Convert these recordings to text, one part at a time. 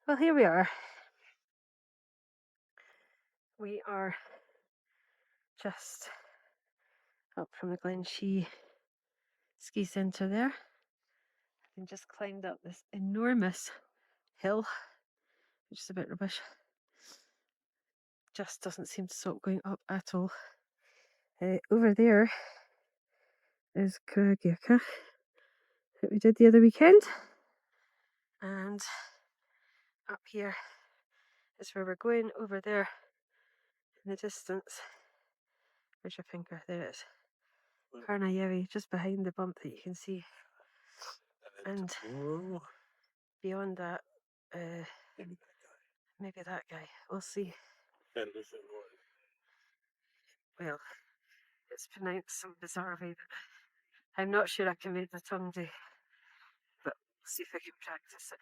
Well, here we are. We are just up from the Glenshee Ski Centre there, and just climbed up this enormous hill, which is a bit rubbish. Just doesn't seem to stop going up at all. Over there is Ghèoidh that we did the other weekend, and up here is where we're going. Over there in the distance, where's your finger? There it is. Ghèoidh, just behind the bump that you can see. And beyond that, maybe that guy. We'll see. Well, it's pronounced some bizarre way that I'm not sure I can make the tongue do, but we'll see if I can practice it.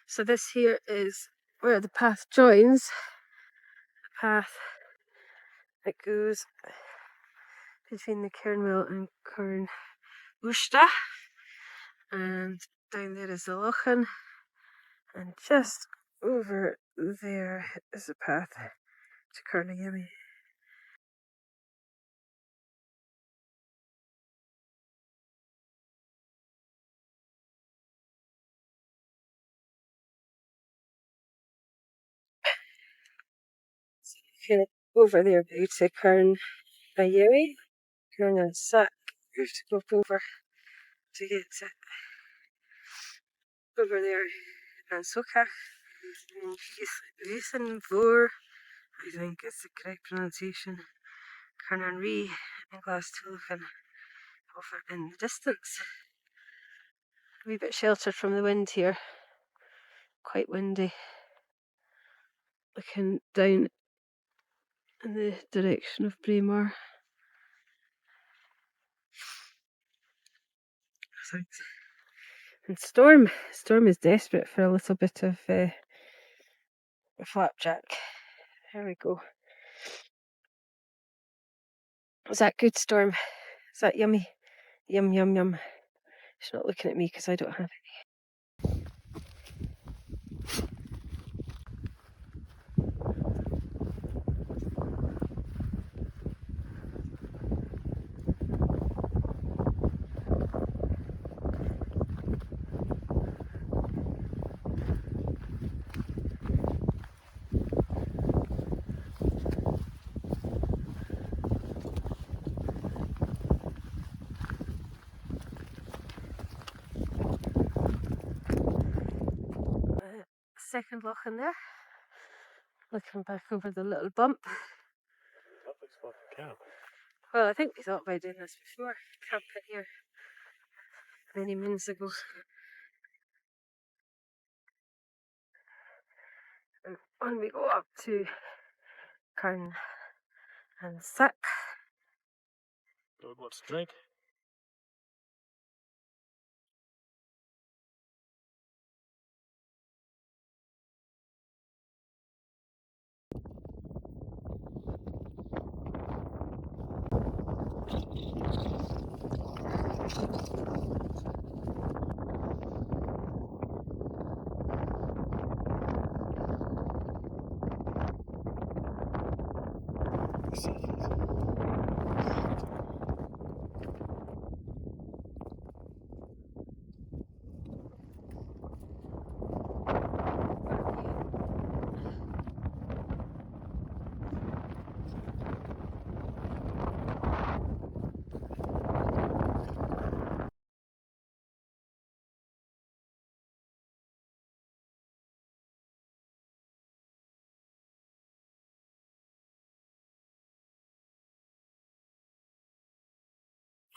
So this here is where the path joins the path that goes between the Cairnwell and Càrn Uachta, and down there is the Lochan, and just over there is a path to Ghèoidh. Kind of over there to Càrn Ghèoidh, Càrn and Sack. You have to go over to get it. Over there and Sokach and Iutharn, Mhor, I think is the correct pronunciation. Càrn and Rìgh and Glasstulchan over in the distance. A wee bit sheltered from the wind here. Quite windy. Looking down in the direction of Mhor. And Storm is desperate for a little bit of flapjack. There we go. Is that good, Storm? Is that yummy? Yum, yum, yum. She's not looking at me because I don't have any. Second loch in there. Looking back over the little bump. Lovely spot to camp. Well, I think we thought about doing this before. Camping here many moons ago. And on we go up to Càrn and Sack. Don't want to drink.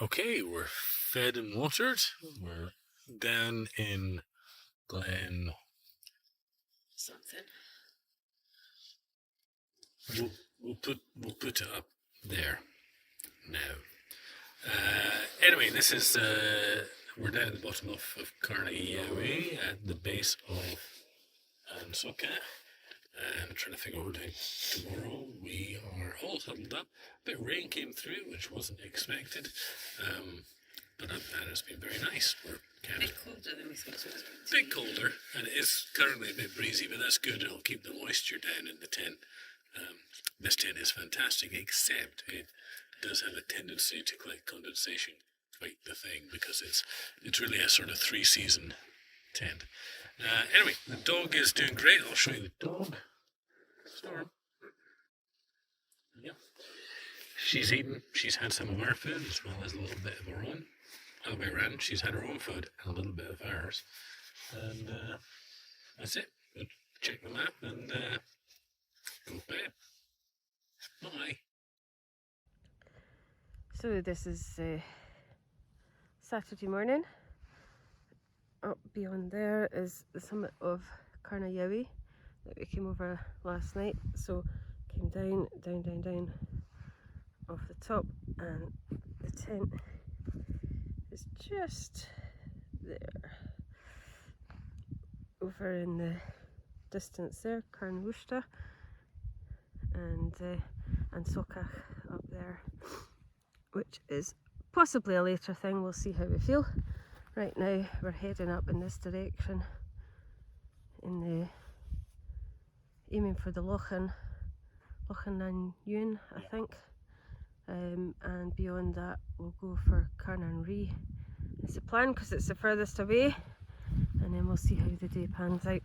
Okay, we're fed and watered. We're down in Glen Something. We'll put it up there now. Anyway, this is we're down at the bottom of Ghèoidh at the base of Ansoka. And I'm trying to think what we're doing tomorrow. We are all huddled up. A bit of rain came through, which wasn't expected. But it's been very nice. We're kind of colder than we thought it was. A bit colder, and it is currently a bit breezy, but that's good. It'll keep the moisture down in the tent. This tent is fantastic, except it does have a tendency to collect condensation, quite the thing, because it's really a sort of 3-season tent. Anyway, the dog is doing great. I'll show you the dog. Storm. Yep. She's eaten. She's had some of our food as well as a little bit of her own. Other way around, she's had her own food and a little bit of ours. And that's it. We'll check the map and go to bed. Bye. So this is Saturday morning. Up beyond there is the summit of Ghèoidh that we came over last night. So came down off the top, and the tent is just there. Over in the distance there, Càrn and Sokach up there, which is possibly a later thing. We'll see how we feel. Right now we're heading up in this direction, aiming for the Lochlan Yun, I think. And beyond that we'll go for Càrn and Rìgh. It's the plan because it's the furthest away, and then we'll see how the day pans out.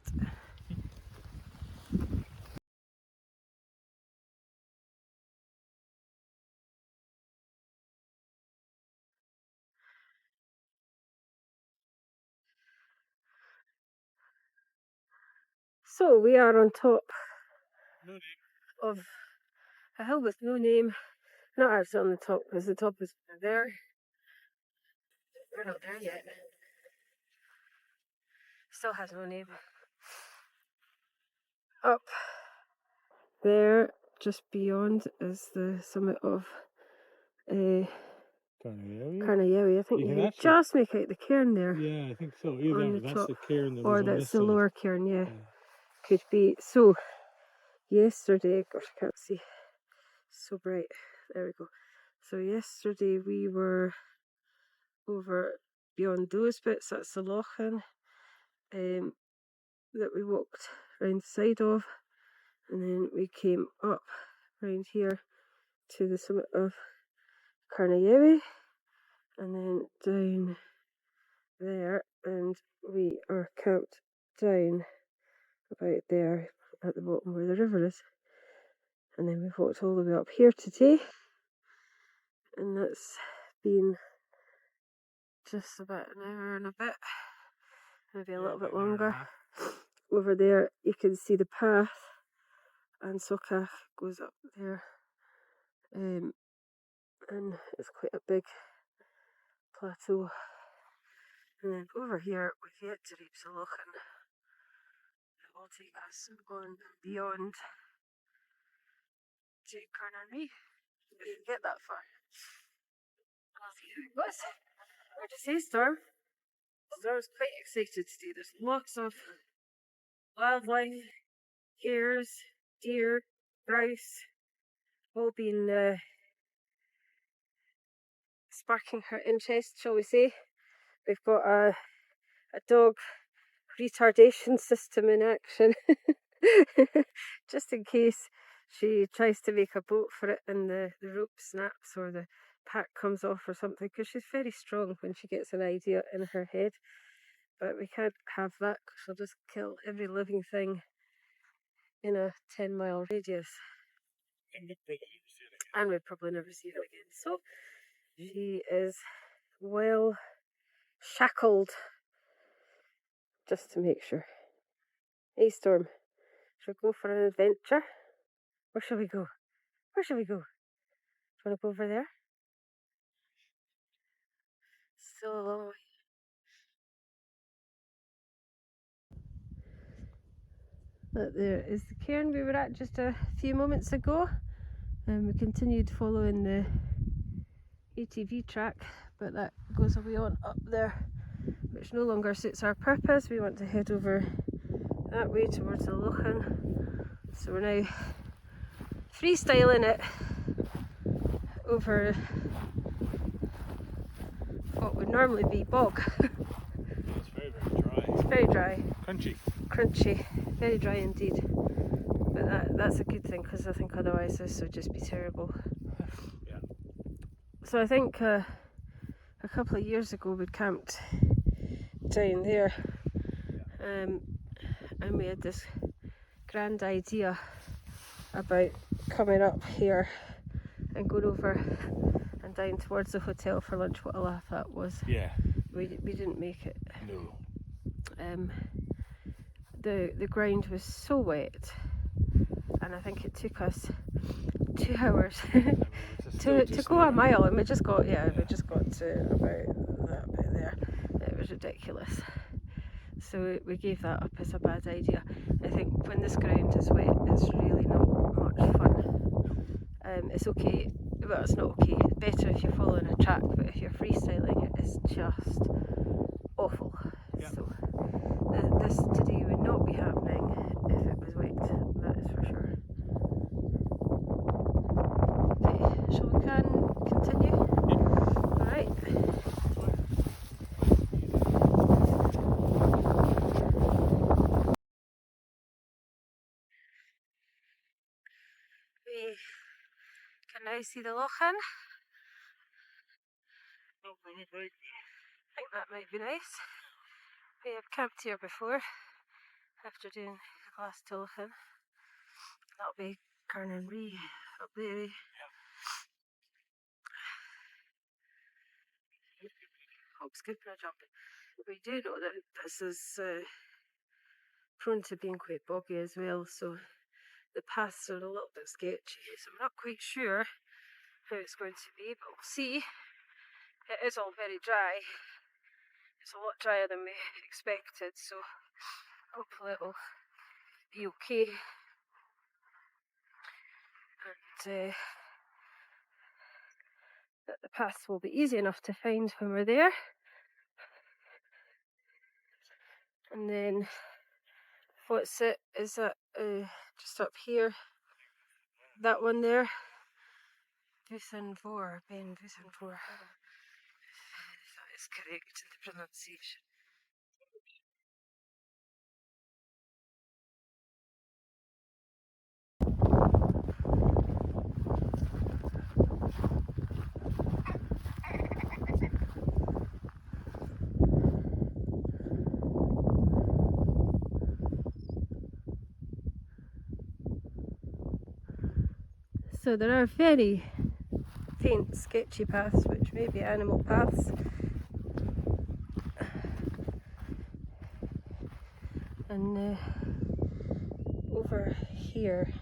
So we are on top of a hill with no name. Not actually on the top, because the top is there. We're not there yet. Still has no name. Up there, just beyond, is the summit of Ghèoidh. I think you can just make out the cairn there. Yeah, I think so. Either on the that's top, the cairn that or was on that's this the side. lower cairn. Yeah, could be. So yesterday, gosh, I can't see. So bright. There we go. So yesterday we were over beyond those bits. That's the Lochlan that we walked round the side of, and then we came up round here to the summit of Ghèoidh, and then down there, and we are camped down about there at the bottom where the river is. And then we've walked all the way up here today, and that's been just about an hour and a bit, maybe a little bit longer. Over there you can see the path, and Sokach goes up there, and it's quite a big plateau. And then over here we've yet to reach the Lochlan. It will take us on beyond to Càrn and Rìgh if we can get that far. I'll see how it goes. Where to say, Storm? Storm's quite excited today. There's lots of wildlife, hares, deer, grouse, all been sparking her interest, shall we say. We've got a dog retardation system in action, just in case she tries to make a boat for it and the rope snaps or the pack comes off or something, because she's very strong when she gets an idea in her head. But we can't have that, because she'll just kill every living thing in a 10-mile radius. And we'd probably never see her again. So she is well shackled, just to make sure. Hey Storm, shall we go for an adventure? Where shall we go? Where shall we go? Do you want to go over there? Still a long way. That there is the cairn we were at just a few moments ago, and we continued following the ATV track, but that goes away on up there, which no longer suits our purpose. We want to head over that way towards the Lochlan, So we're now freestyling it over what would normally be bog. It's very, very dry. It's very dry. Crunchy. Crunchy. Very dry indeed. But that's a good thing, because I think otherwise this would just be terrible. Yeah. So I think a couple of years ago we camped down there, and we had this grand idea about coming up here and going over and down towards the hotel for lunch. What a laugh that was. Yeah. We didn't make it. No. The ground was so wet, and I think it took us 2 hours to go a mile, and we just got to about that bit there. It was ridiculous. So we gave that up as a bad idea. I think when this ground is wet, it's really not much fun. It's okay, well, it's not okay. It's better if you're following a track, but if you're freestyling, it is just awful. Yep. So this today would not be happening if it was wet, that is for sure. Okay, shall we continue? Yep. Alright. We can now see the Lochan. I think that might be nice. We have camped here before after doing the glass to Lochan. That'll be Càrn and Rìgh up there. Hope's good for a jump. We do know that this is prone to being quite boggy as well, so the paths are a little bit sketchy, so I'm not quite sure how it's going to be, but we'll see. It is all very dry. It's a lot drier than we expected, so hopefully it'll be okay. And that the paths will be easy enough to find when we're there. And then what's it is that just up here, that one there, Mhor, Beinn, Mhor. That is correct in the pronunciation. So there are very faint sketchy paths which may be animal paths, and over here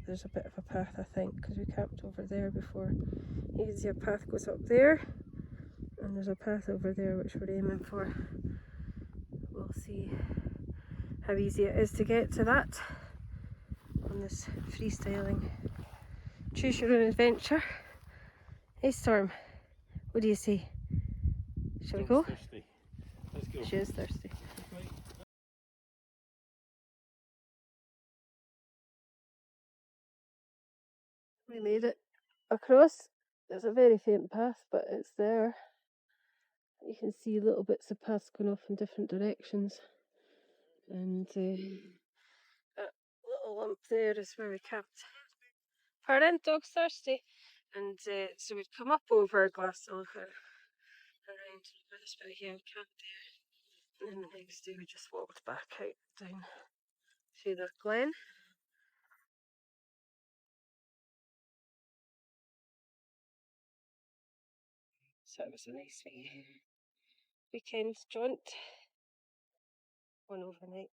there's a bit of a path, I think, because we camped over there before. You can see a path goes up there, and there's a path over there which we're aiming for. We'll see how easy it is to get to that on this freestyling choose your own adventure. Hey Storm, what do you say? Shall we go? Thirsty. Let's go. She is thirsty. We made it across. There's a very faint path, but it's there. You can see little bits of paths going off in different directions. And that little lump there is where we camped. Pardon? Dog's thirsty. And so we'd come up over Glenshee around this bit here, camped there. And then the next day we just walked back out down through the glen. So it was a nice weekend jaunt. One overnight.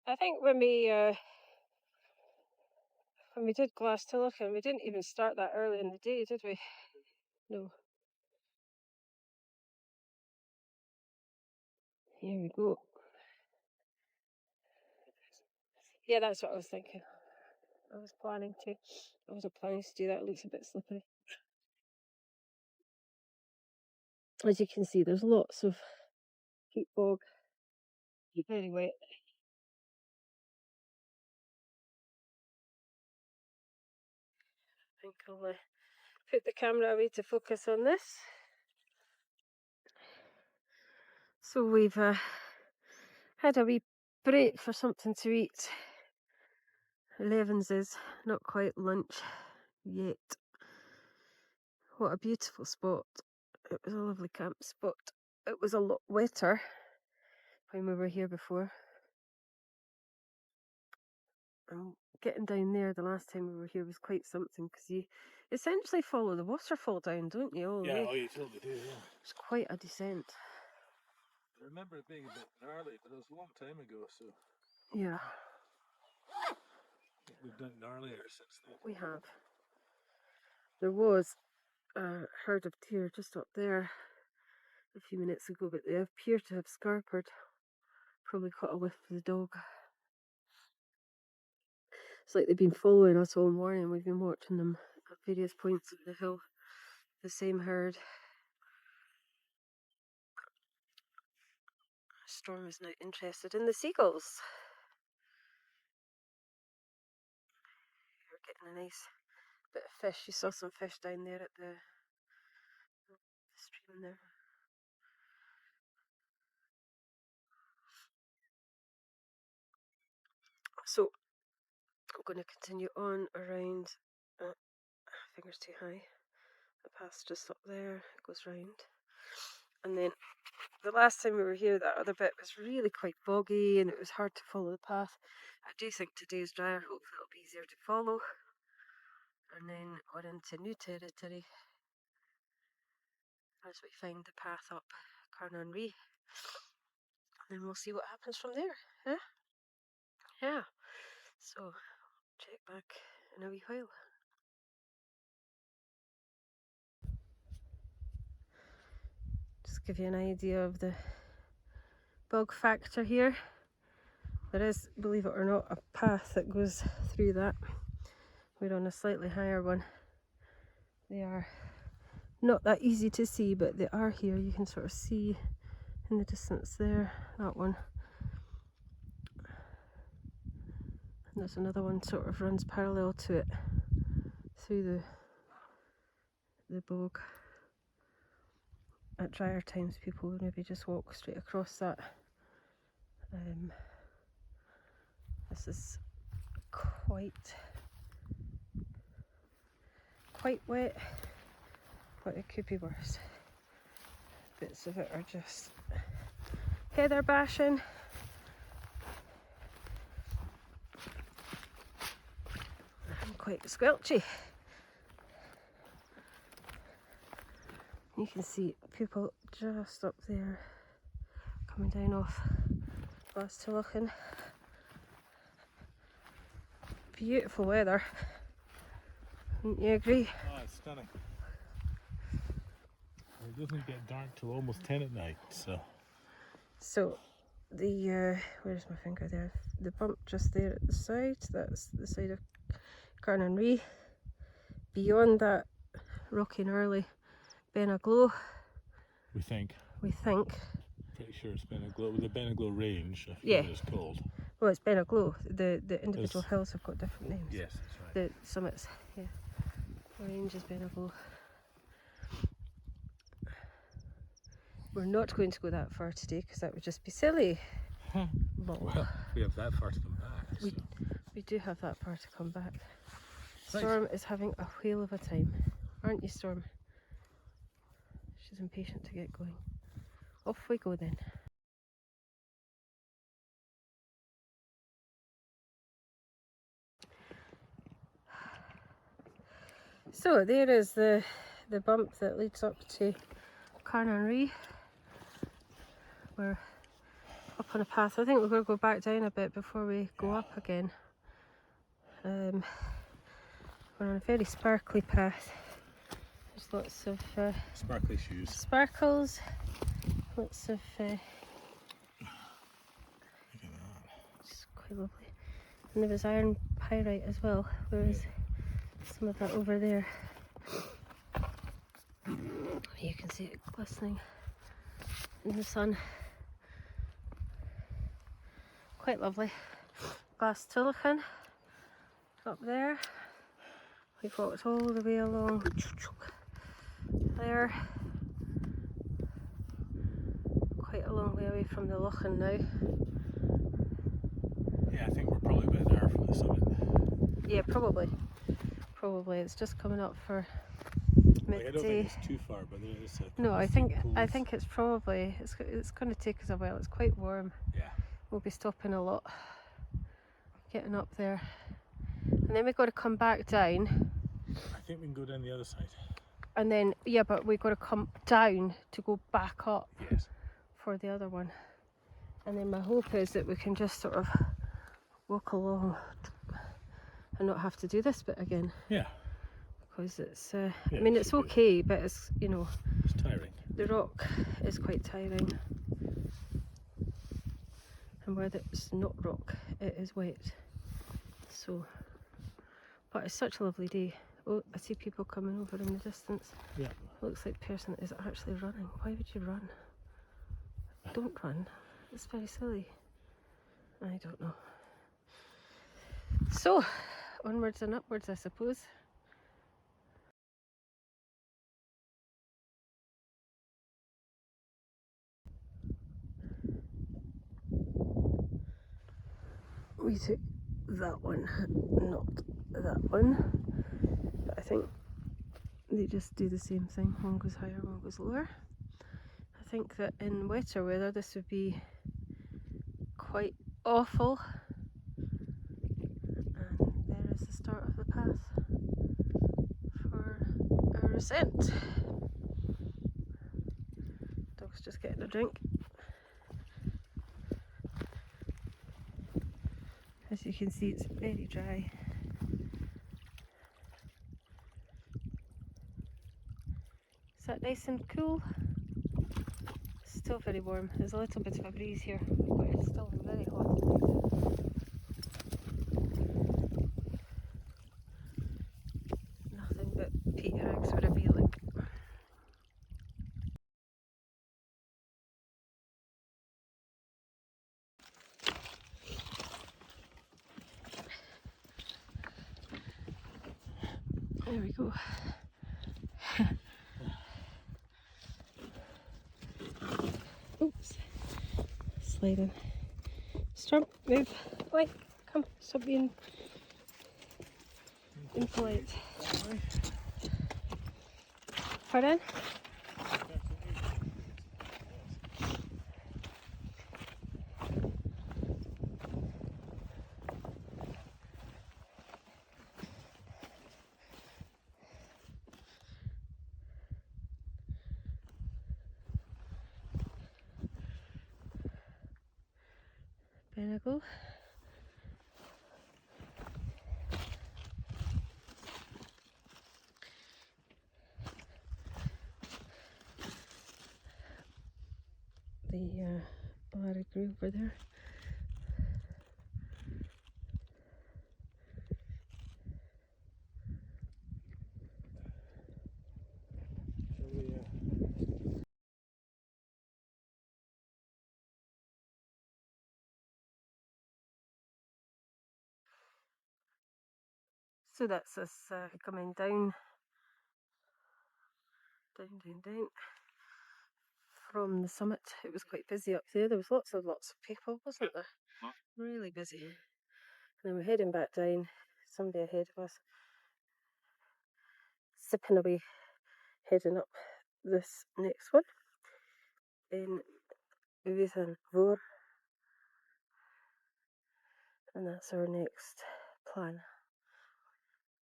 I think when we did Glenshee, we didn't even start that early in the day, did we? No. Here we go. Yeah, that's what I was thinking. I wasn't planning to do that. It looks a bit slippery. As you can see, there's lots of peat bog. Very wet. think I'll put the camera away to focus on this. So we've had a wee break for something to eat. 11's is not quite lunch yet. What a beautiful spot. It was a lovely camp spot. It was a lot wetter when we were here before. And getting down there the last time we were here was quite something, because you essentially follow the waterfall down, don't you? All the way. Oh, you totally do, yeah. It's quite a descent. I remember it being a bit gnarly, but it was a long time ago, so. Yeah. I think we've done gnarlier since then. We have. There was a herd of deer just up there a few minutes ago, but they appear to have scarpered. Probably caught a whiff of the dog. It's like they've been following us all morning. We've been watching them at various points of the hill. The same herd. Storm is now interested in the seagulls. We're getting a nice bit of fish. You saw some fish down there at the stream there. So I'm going to continue on around. Fingers too high. The path's just up there. It goes round, and then the last time we were here, that other bit was really quite boggy and it was hard to follow the path. I do think today's drier. Hopefully it'll be easier to follow. And then we're into new territory as we find the path up Càrn and Rìgh. And then we'll see what happens from there. Yeah. So check back in a wee while. Just give you an idea of the bog factor here. There is, believe it or not, a path that goes through that. We're on a slightly higher one. They are not that easy to see, but they are here. You can sort of see in the distance there, that one. And there's another one sort of runs parallel to it through the bog. At drier times people would maybe just walk straight across that. This is quite wet, but it could be worse. Bits of it are just heather bashing. And quite squelchy. You can see people just up there coming down off Glenshee. Beautiful weather. Wouldn't you agree? Oh, it's stunning. It doesn't get dark till almost 10 at night, so. So the where's my finger there? The bump just there at the side, that's the side of Càrn and Rìgh. Beyond that, rocky gnarly Beinn We think. Pretty sure it's Beinn. The Beinn range, I yeah, it's called. Well, it's Beinn. The individual hills have got different names. Yes, that's right. The summits, yeah. The range is Beinn. We're not going to go that far today because that would just be silly. Well, we have that far to come back. So. We do have that far to come back. Storm is having a whale of a time, aren't you, Storm? She's impatient to get going. Off we go then. So there is the bump that leads up to Càrn and Rìgh. We're up on a path. I think we're going to go back down a bit before we go up again. We're on a very sparkly path. There's lots of sparkly shoes. Sparkles. Lots of look at that. It's quite lovely. And there was iron pyrite as well, whereas some of that over there. You can see it glistening in the sun. Quite lovely. Glenshee up there. We've walked all the way along there. Quite a long way away from the Lochan now. Yeah, I think we're probably about an hour from the summit. Yeah, probably. Probably. It's just coming up for midday. I don't think it's too far, but there is a No, I think it's probably it's going to take us a while. It's quite warm. Yeah. We'll be stopping a lot, getting up there, and then we've got to come back down. I think we can go down the other side. And then yeah, but we've got to come down to go back up. Yes. For the other one. And then my hope is that we can just sort of walk along and not have to do this bit again. Yeah. Because it's, I mean, it's okay, but it's, you know, it's tiring. The rock is quite tiring. And where it's not rock, it is wet. So, but it's such a lovely day. Oh, I see people coming over in the distance. Yeah. Looks like the person is actually running. Why would you run? Don't run. It's very silly. I don't know. So, onwards and upwards, I suppose. We took that one, not that one. But I think they just do the same thing. One goes higher, one goes lower. I think that in wetter weather this would be quite awful. And there is the start of the path for our ascent. Dog's just getting a drink. As you can see, it's very dry. Is that nice and cool? Still very warm. There's a little bit of a breeze here, but it's still very hot. Nothing but peat hags wherever you look. There we go. Oops. Sliding. Storm, move. Wait, come. Stop being impolite. Pardon? Beinn. The ladder grew over there. So that's us coming down from the summit. It was quite busy up there. There was lots of people, wasn't there? Really busy. And then we're heading back down. Somebody ahead of us, sipping away, heading up this next one in Iutharn, Mhor, and that's our next plan.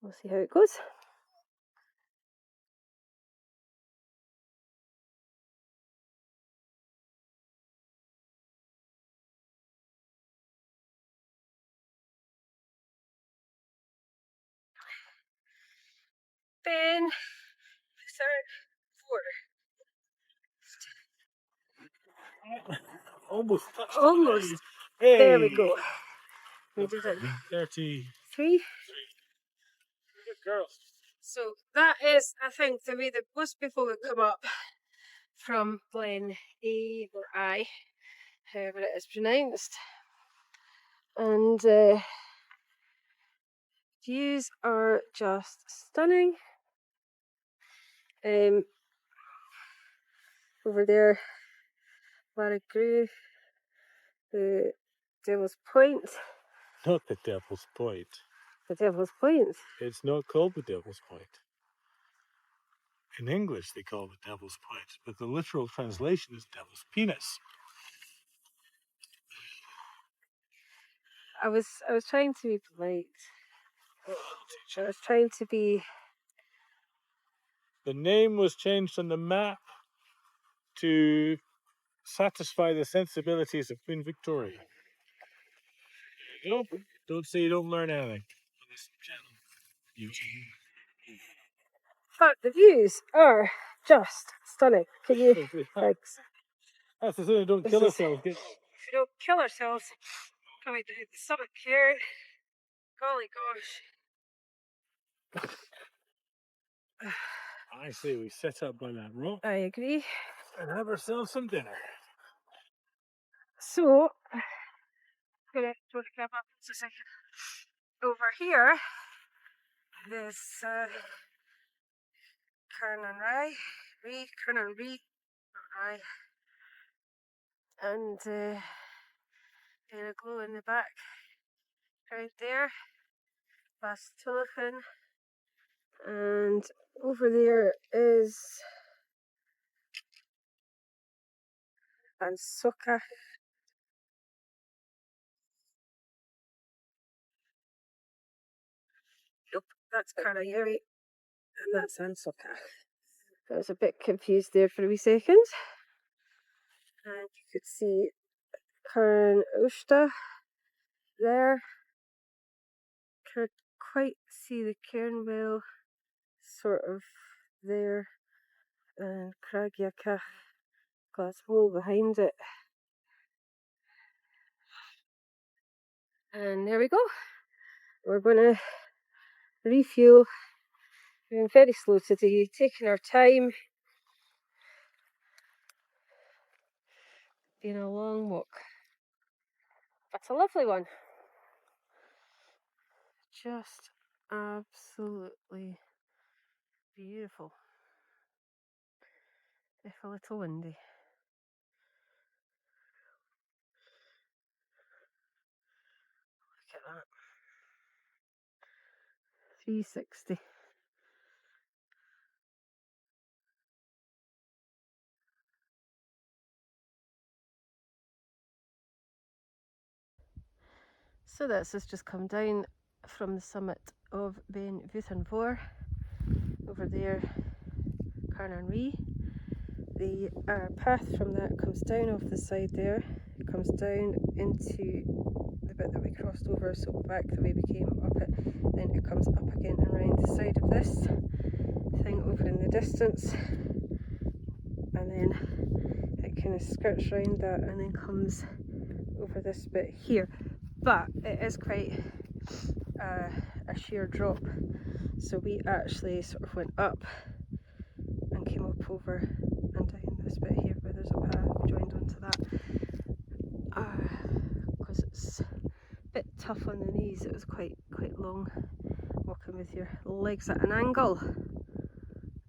We'll see how it goes. Beinn, third, fourth. Almost. Almost. Hey. There we go. We did it. 33. Good girls. So that is, I think, the way that most people would come up from Glenshee or I, however it is pronounced. And views are just stunning. Over there, Ghèoidh, the Devil's Point. Not the Devil's Point. The Devil's Point. It's not called the Devil's Point. In English, they call it Devil's Point, but the literal translation is Devil's Penis. I was trying to be polite. I was trying to be. The name was changed on the map to satisfy the sensibilities of Queen Victoria. There you go. Don't say you don't learn anything on this channel. But the views are just stunning. Can you? Thanks. That's the thing. Don't kill ourselves. If we don't kill ourselves, coming down the summit here. Golly gosh. I say we set up by that rock I agree. and have ourselves some dinner. So, I'm gonna grab up just a second. Over here, there's Càrn and Rìgh, Càrn and Rìgh, and in a glow in the back, right there, past Iutharn, and over there is Ansocca. Nope, that's Ghèoidh, and that's Ansocca. I was a bit confused there for a wee second. And you could see Càrn there. Can't quite see the cairn well sort of there, and Ghèoidh glass wall behind it. And there we go. We're going to refuel. We're being very slow today, taking our time. Been a long walk, but a lovely one. Just absolutely beautiful. If a little windy. Look at that. 360. So this has just come down from the summit of Beinn, Iutharn, Mhor. Over there, Càrn and Rìgh. The path from that comes down off the side there. It comes down into the bit that we crossed over, so back the way we came up it. Then it comes up again and round the side of this thing over in the distance. And then it kind of skirts round that and then comes over this bit here. But it is quite a sheer drop, so we actually sort of went up and came up over and down this bit here where there's a path. We joined onto that because it's a bit tough on the knees. It was quite long walking with your legs at an angle.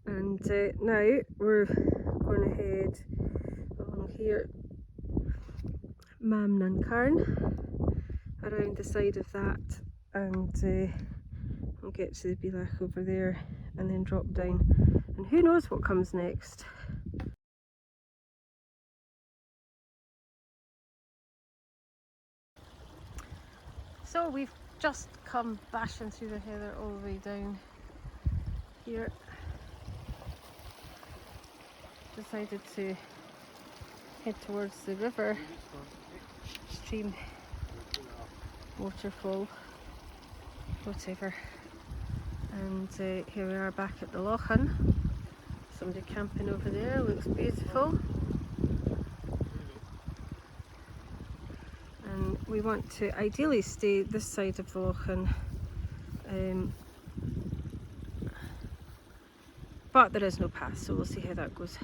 And now we're going to head along here, Beinn and Càrn, around the side of that, and we'll get to the Beinn over there and then drop down, and who knows what comes next. So we've just come bashing through the heather all the way down here. Decided to head towards the river, stream, waterfall, whatever. And here we are back at the Lochán. Somebody camping over there, looks beautiful. And we want to ideally stay this side of the Lochán, but there is no path, so we'll see how that goes.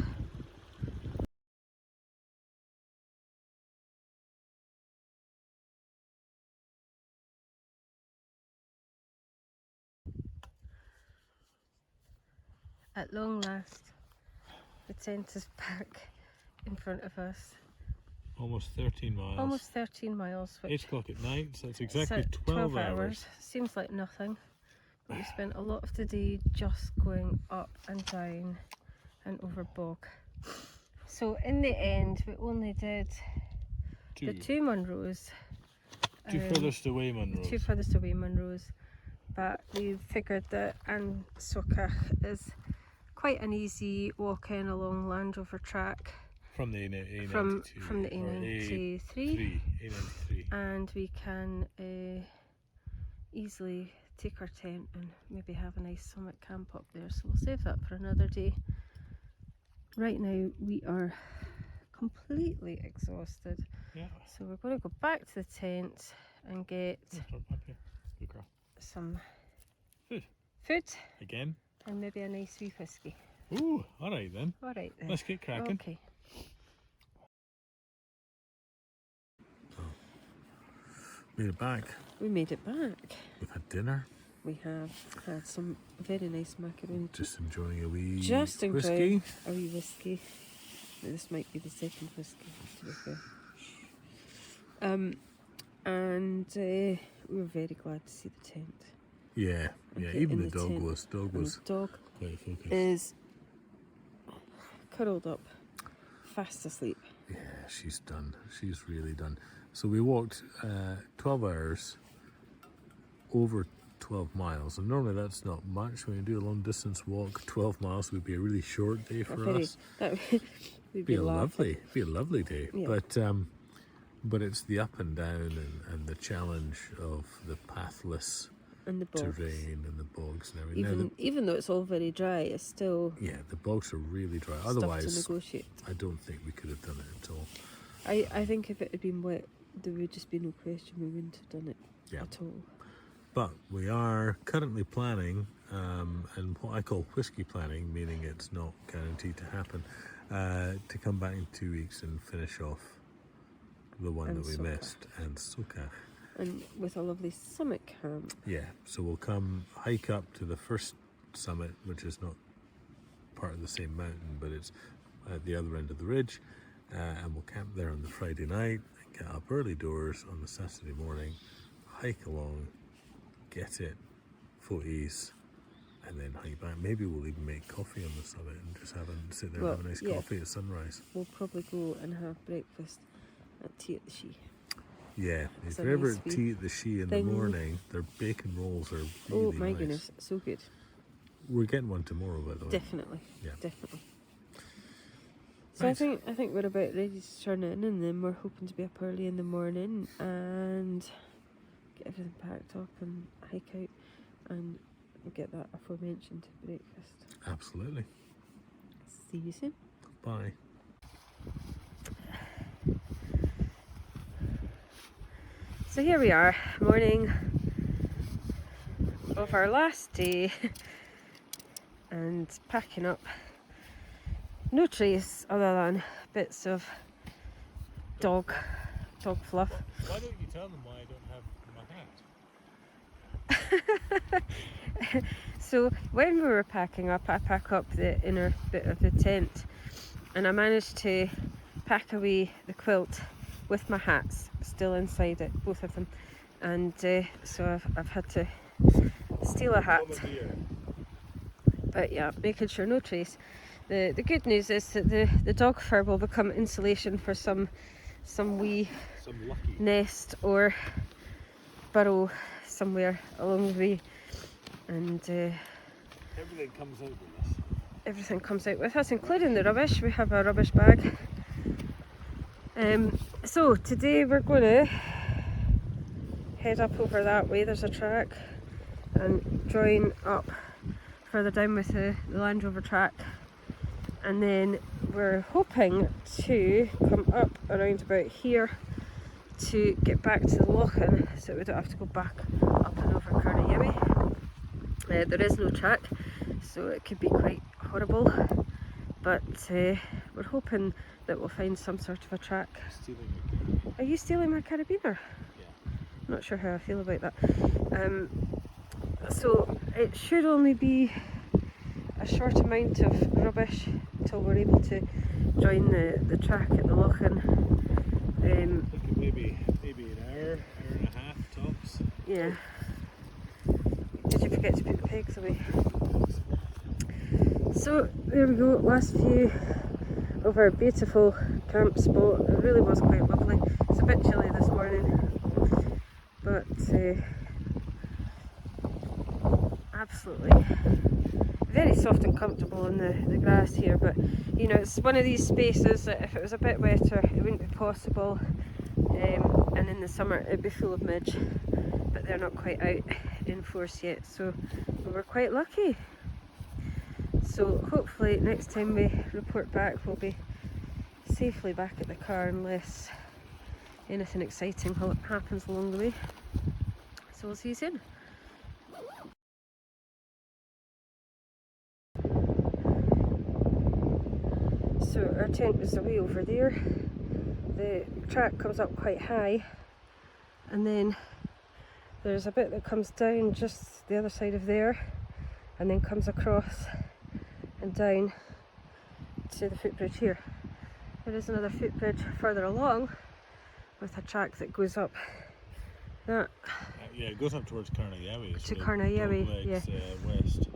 At long last, the tent is back in front of us. Almost 13 miles. Almost 13 miles, 8 which o'clock at night, so it's exactly so 12 hours. Seems like nothing, but we spent a lot of the day just going up and down and over bog. So in the end, we only did the 2 Munros. Two furthest away Munros. 2 furthest away Munros. But we figured that An Sucach is quite an easy walk in along Land Rover track. From the A92. From the A93. A93. And we can easily take our tent and maybe have a nice summit camp up there. So we'll save that for another day. Right now we are completely exhausted. Yeah. So we're going to go back to the tent and get some food Again? and maybe a nice wee whiskey. Ooh, alright then. Alright then. Let's get cracking. Okay. Made it back. We made it back. We've had dinner. We have had some very nice macaroni. Just enjoying a wee Just enjoying whiskey. a wee whiskey. This might be the second whiskey, to be fair. And we were very glad to see the tent. Yeah, Okay, even in the the dog tent. was And the dog quite focused. is curled up, fast asleep. Yeah, she's done. She's really done. So we walked 12 hours over 12 miles, and normally that's not much. When you do a long distance walk, 12 miles would be a really short day for us. That would Be a lovely day. Yeah. But it's the up and down and the challenge of the pathless and the bogs. terrain and the bogs and everything. Even though it's all very dry, it's still The bogs are really dry. stuff Otherwise, to negotiate. I don't think we could have done it at all. I think if it had been wet, there would just be no question we wouldn't have done it at all. But we are currently planning, and what I call whiskey planning, meaning it's not guaranteed to happen, to come back in 2 weeks and finish off the one that we missed, and Sucach. And with a lovely summit camp. Yeah, so we'll come hike up to the first summit, which is not part of the same mountain, but it's at the other end of the ridge, and we'll camp there on the Friday night, and get up early doors on the Saturday morning, hike along, get it, footies, and then hike back. Maybe we'll even make coffee on the summit and just sit there and have a nice coffee at sunrise. We'll probably go and have breakfast at Tea at the She. Yeah, It's if a you're ever nice at wee Tea at the She in the morning, their bacon rolls are really Oh my nice. goodness, so good. We're getting one tomorrow, by the way. Definitely. Yeah. Definitely. So Nice. I think we're about ready to turn in, and then we're hoping to be up early in the morning and get everything packed up and hike out and get that aforementioned breakfast. Absolutely. See you soon. Bye. So here we are, morning of our last day and packing up. No trace other than bits of dog fluff. Why don't you tell them why I don't have my hat? So when we were packing up, I pack up the inner bit of the tent, and I managed to pack away the quilt with my hats still inside it, both of them, and so I've had to steal a hat. But yeah, making sure no trace. The good news is that the dog fur will become insulation for some wee nest or burrow somewhere along the way, and Everything comes out with us. everything comes out with us, including the rubbish. We have a rubbish bag. So today we're going to head up over that way. There's a track, and join up further down with the Land Rover track, and then we're hoping to come up around about here to get back to the Lochan, so we don't have to go back up and over Ghèoidh. There is no track, so it could be quite horrible, but we're hoping that we'll find some sort of a track. Are you stealing my carabiner? Yeah. I'm not sure how I feel about that. So it should only be a short amount of rubbish until we're able to join the track at the Lochan. Maybe an hour and a half tops. Yeah. Did you forget to put the pegs away? So there we go, last view of our beautiful camp spot. It really was quite lovely. It's a bit chilly this morning, but absolutely very soft and comfortable in the grass here. But you know, it's one of these spaces that if it was a bit wetter it wouldn't be possible, and in the summer it'd be full of midge, but they're not quite out in force yet, so we were quite lucky. So hopefully next time we report back we'll be safely back at the car unless anything exciting happens along the way. So we'll see you soon. So our tent is away over there. The track comes up quite high, and then there's a bit that comes down just the other side of there and then comes across and down to the footbridge here. There is another footbridge further along with a track that goes up that. Yeah, it goes up towards Càrn. To Càrn, yeah. West.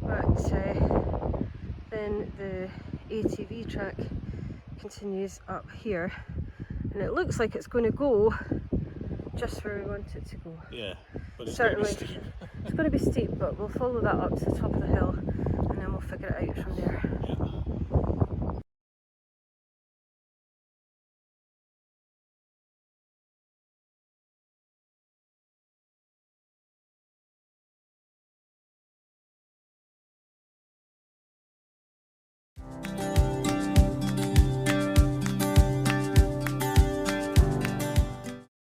But then the ATV track continues up here, and it looks like it's going to go just where we want it to go. Yeah, but it's certainly going to be steep. It's going to be steep, but we'll follow that up to the top of the hill and then we'll figure it out from there. Yeah.